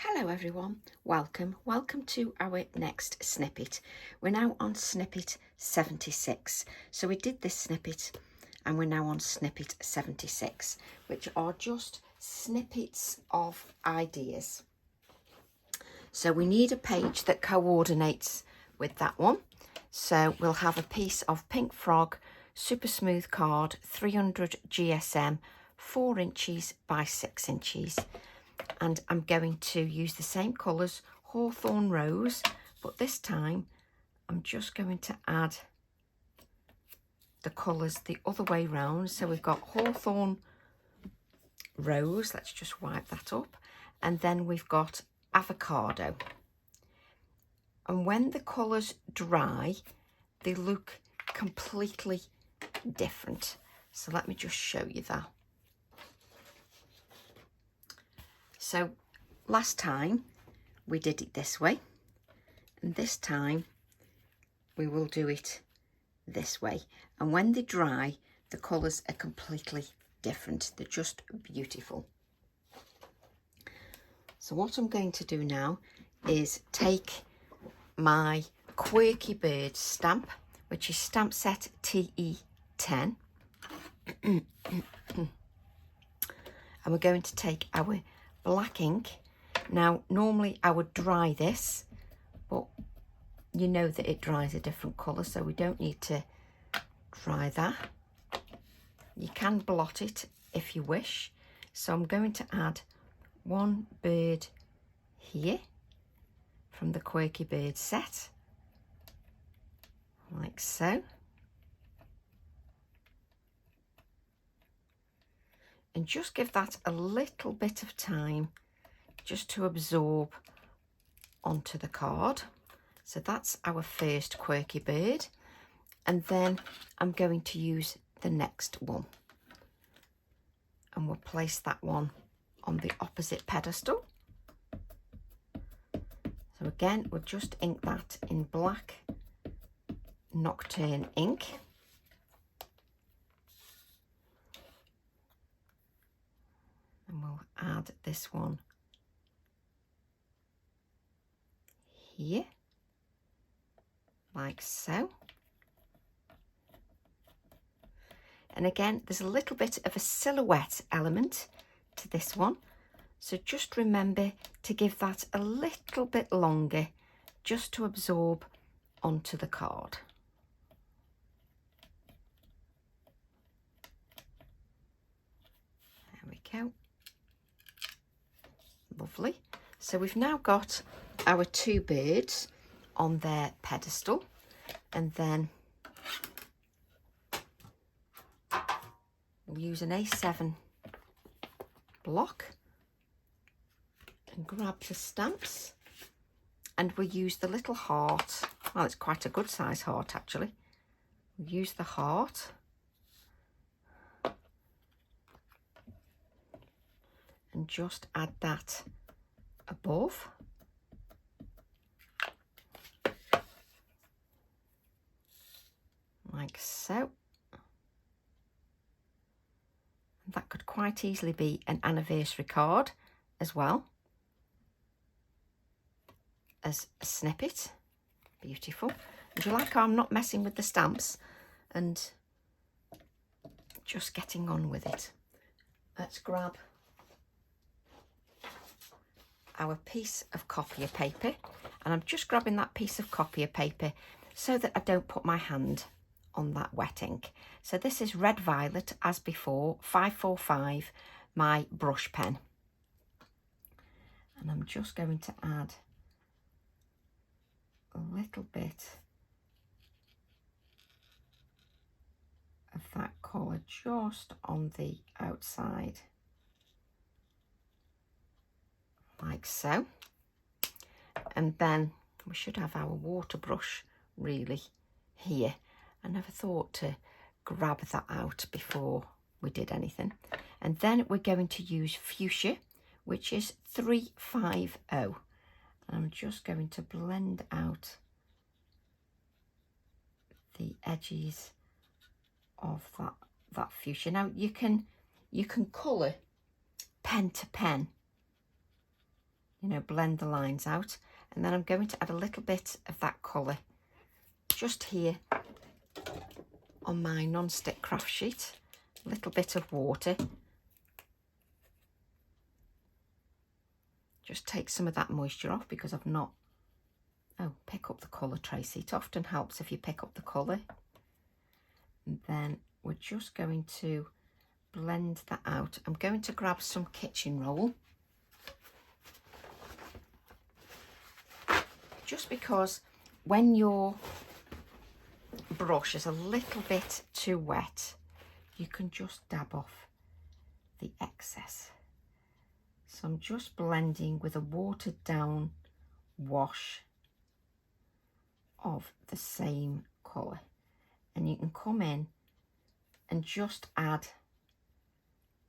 Hello everyone, welcome to our next snippet. We're now on snippet 76. So we did this snippet and we're now on snippet 76, which are just snippets of ideas. So we need a page that coordinates with that one. So we'll have a piece of Pink Frog super smooth card, 300 GSM, 4 inches by 6 inches. And I'm going to use the same colours, Hawthorn Rose, but this time I'm just going to add the colours the other way round. So we've got Hawthorn Rose, let's just wipe that up, and then we've got Avocado. And when the colours dry, they look completely different. So let me just show you that. So last time we did it this way, and this time we will do it this way. And when they dry, the colours are completely different. They're just beautiful. So what I'm going to do now is take my Quirky Bird stamp, which is stamp set TE10. And we're going to take our black ink. Now normally I would dry this, but you know that it dries a different colour, so we don't need to dry that. You can blot it if you wish. So I'm going to add one bird here from the Quirky Bird set, like so. And just give that a little bit of time just to absorb onto the card. So that's our first Quirky Bird. And then I'm going to use the next one. And we'll place that one on the opposite pedestal. So again, we'll just ink that in black Nocturne ink. And we'll add this one here, like so. And again, there's a little bit of a silhouette element to this one. So just remember to give that a little bit longer just to absorb onto the card. There we go. Lovely. So we've now got our two birds on their pedestal, and then we'll use an A7 block and grab the stamps, and we'll use the little heart. Well, it's quite a good size heart actually. We'll use the heart and just add that above. Like so. That could quite easily be an anniversary card as well as a snippet. Beautiful. And you like how I'm not messing with the stamps and just getting on with it. Let's grab our piece of copier paper, and I'm just grabbing that piece of copier paper so that I don't put my hand on that wet ink. So this is Red Violet, as before, 545, my brush pen. And I'm just going to add a little bit of that colour just on the outside, like so. And then we should have our water brush really here. I never thought to grab that out before we did anything. And then we're going to use fuchsia, which is 350. And I'm just going to blend out the edges of that fuchsia. Now you can colour pen to pen you know, blend the lines out. And then I'm going to add a little bit of that colour just here on my non-stick craft sheet. A little bit of water. Just take some of that moisture off because I've not... Oh, pick up the colour, Tracy. It often helps if you pick up the colour. And then we're just going to blend that out. I'm going to grab some kitchen roll. Just because when your brush is a little bit too wet, you can just dab off the excess. So I'm just blending with a watered down wash of the same colour, and you can come in and just add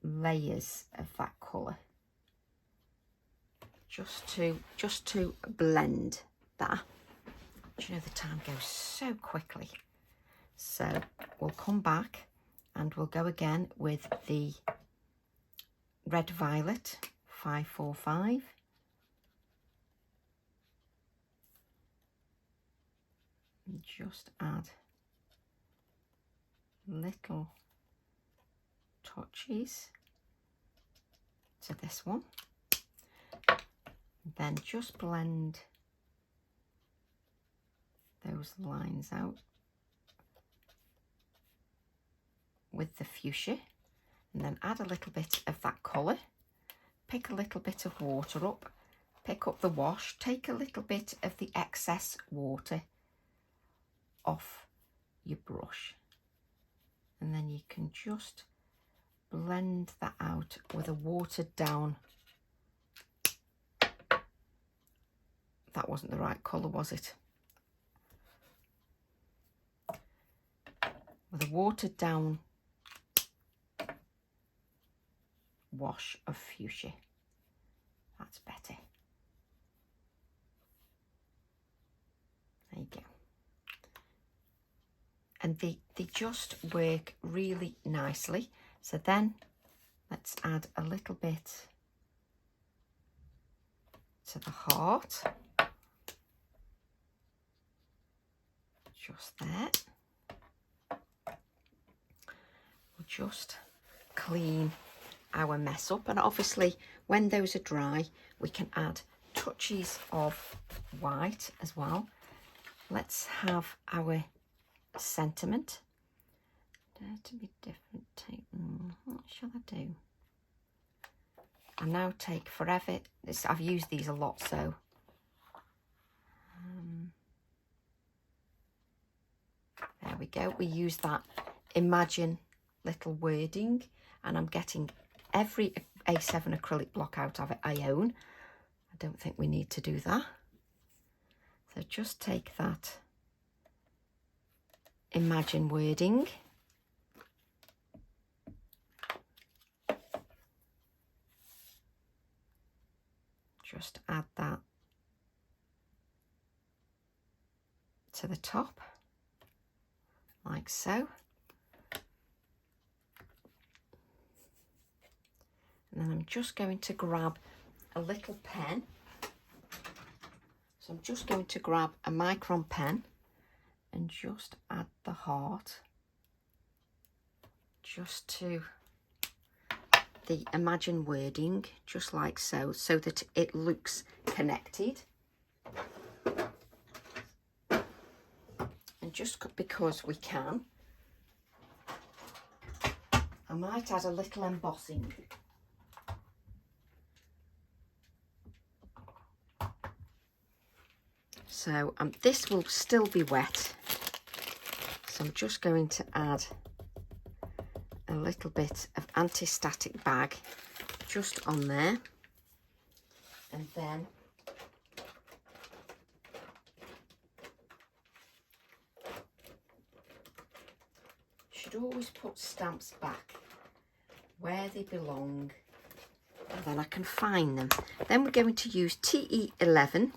layers of that colour just to blend that. Do you know, the time goes so quickly. So we'll come back and we'll go again with the red violet 545. And just add little touches to this one. Then just blend those lines out with the fuchsia, and then add a little bit of that colour. Pick a little bit of water up, pick up the wash, take a little bit of the excess water off your brush, and then you can just blend that out with a watered down... That wasn't the right colour, was it? With a watered down wash of fuchsia. That's better. There you go. And they just work really nicely. So then let's add a little bit to the heart. Just there. We'll just clean our mess up, and obviously when those are dry we can add touches of white as well. Let's have our sentiment. Dare to be different. What shall I do? I now take Forever. I've used these a lot, so there we go. We use that Imagine little wording, and I'm getting every A7 acrylic block out of it I own. I don't think we need to do that. So just take that Imagine wording, just add that to the top like so. And then I'm just going to grab a little pen. So I'm just going to grab a micron pen and just add the heart just to the Imagine wording, just like so, so that it looks connected. And just because we can, I might add a little embossing. So this will still be wet, so I'm just going to add a little bit of anti-static bag just on there, and then should always put stamps back where they belong, and then I can find them. Then we're going to use TE11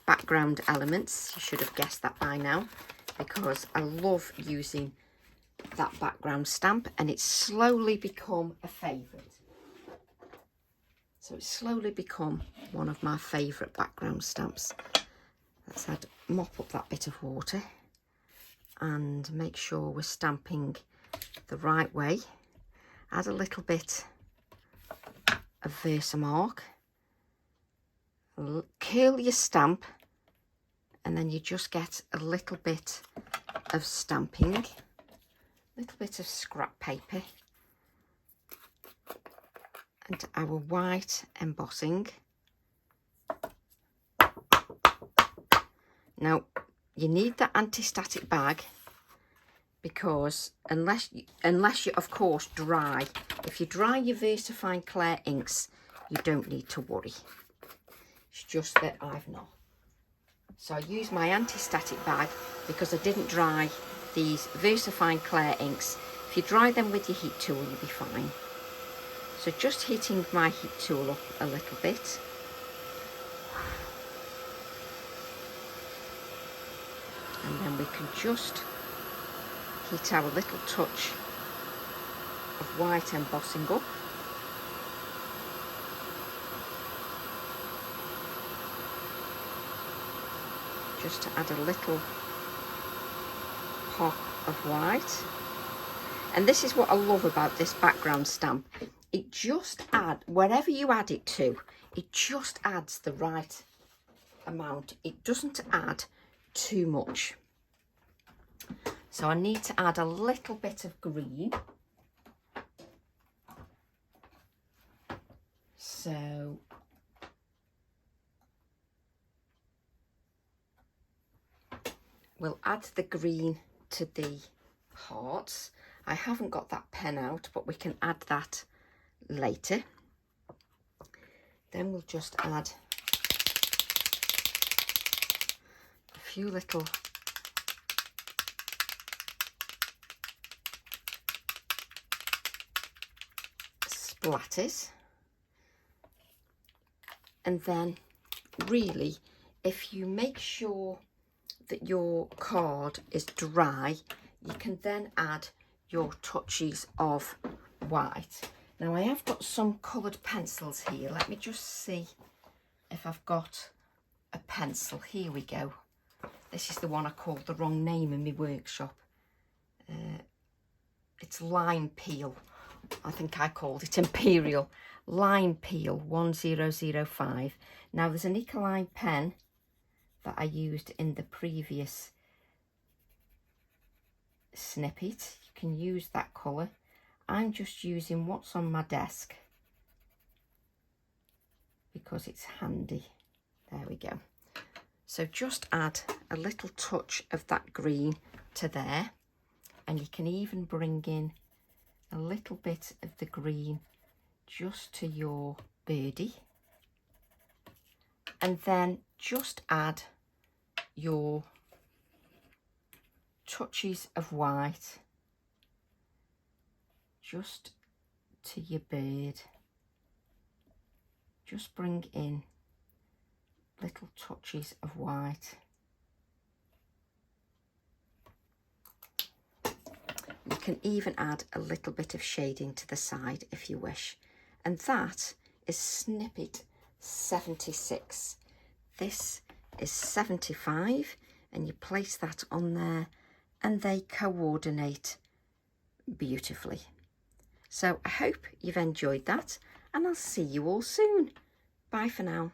background elements. You should have guessed that by now, because I love using that background stamp and it's slowly become a favourite. So it's slowly become one of my favourite background stamps. Let's mop up that bit of water and make sure we're stamping the right way. Add a little bit of Versamark. Curl your stamp, and then you just get a little bit of stamping, a little bit of scrap paper, and our white embossing. Now you need that anti-static bag, because unless you of course dry, if you dry your VersaFine Clair inks, you don't need to worry. It's just that I've not. So I use my anti-static bag because I didn't dry these VersaFine Clair inks. If you dry them with your heat tool, you'll be fine. So just heating my heat tool up a little bit. And then we can just heat our little touch of white embossing up. Just to add a little pop of white. And this is what I love about this background stamp. It just adds, wherever you add it to, it just adds the right amount. It doesn't add too much. So I need to add a little bit of green. So we'll add the green to the hearts. I haven't got that pen out, but we can add that later. Then we'll just add a few little splatters. And then really, if you make sure that your card is dry, you can then add your touches of white. Now I have got some coloured pencils here. Let me just see if I've got a pencil. Here we go. This is the one I called the wrong name in my workshop. It's Lime Peel. I think I called it Imperial. Lime Peel 1005. Now there's an Ecoline pen that I used in the previous snippet. You can use that colour. I'm just using what's on my desk because it's handy. There we go. So just add a little touch of that green to there, and you can even bring in a little bit of the green just to your birdie, and then just add your touches of white just to your bird. Just bring in little touches of white. You can even add a little bit of shading to the side if you wish. And that is Snippet 76. This is 75, and you place that on there and they coordinate beautifully. So I hope you've enjoyed that, and I'll see you all soon. Bye for now.